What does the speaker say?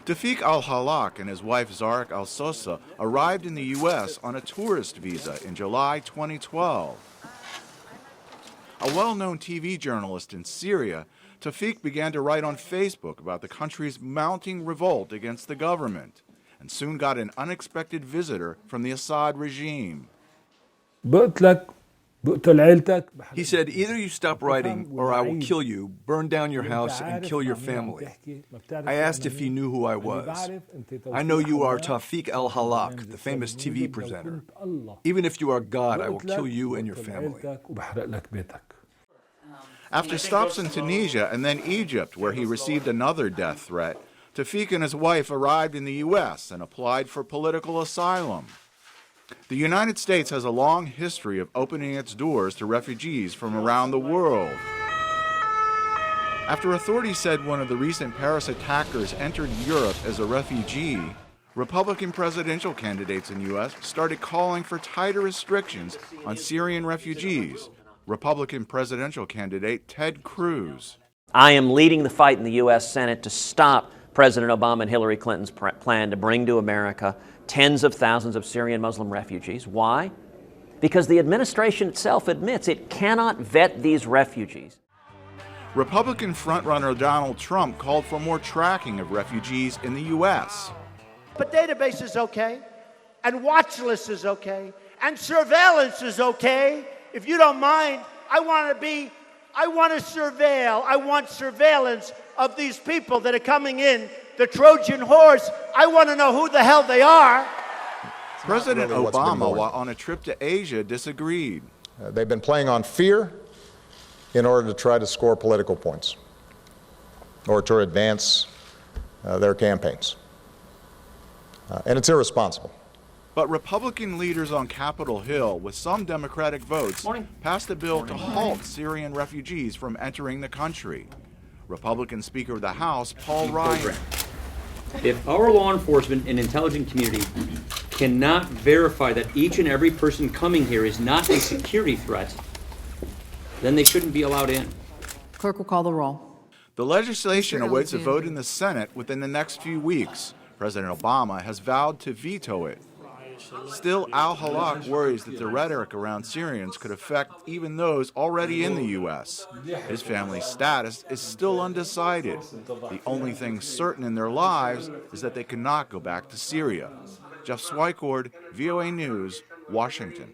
Tawfiq al-Halak and his wife Zarek al-Sosa arrived in the U.S. on a tourist visa in July 2012. A well-known TV journalist in Syria, Tawfiq began to write on Facebook about the country's mounting revolt against the government, and soon got an unexpected visitor from the Assad regime. He said, either you stop writing or I will kill you, burn down your house, and kill your family. I asked if he knew who I was. I know you are Tawfiq al-Halak, the famous TV presenter. Even if you are God, I will kill you and your family. After stops in Tunisia and then Egypt, where he received another death threat, Tawfiq and his wife arrived in the U.S. and applied for political asylum. The United States has a long history of opening its doors to refugees from around the world. After authorities said one of the recent Paris attackers entered Europe as a refugee, Republican presidential candidates in the U.S. started calling for tighter restrictions on Syrian refugees. Republican presidential candidate Ted Cruz. I am leading the fight in the U.S. Senate to stop President Obama and Hillary Clinton's plan to bring to America tens of thousands of Syrian Muslim refugees. Why? Because the administration itself admits it cannot vet these refugees. Republican frontrunner Donald Trump called for more tracking of refugees in the U.S. But database is okay, and watch list is okay, and surveillance is okay. If you don't mind, I want surveillance of these people that are coming in, the Trojan horse. I want to know who the hell they are. President Obama, while on a trip to Asia, disagreed. They've been playing on fear in order to try to score political points or to advance their campaigns. And it's irresponsible. But Republican leaders on Capitol Hill, with some Democratic votes, passed a bill to halt Syrian refugees from entering the country. Republican Speaker of the House, Paul Ryan. If our law enforcement and intelligence community cannot verify that each and every person coming here is not a security threat, then they shouldn't be allowed in. Clerk will call the roll. The legislation awaits a vote in the Senate within the next few weeks. President Obama has vowed to veto it. Still, al-Halak worries that the rhetoric around Syrians could affect even those already in the U.S. His family's status is still undecided. The only thing certain in their lives is that they cannot go back to Syria. Jeff Swicord, VOA News, Washington.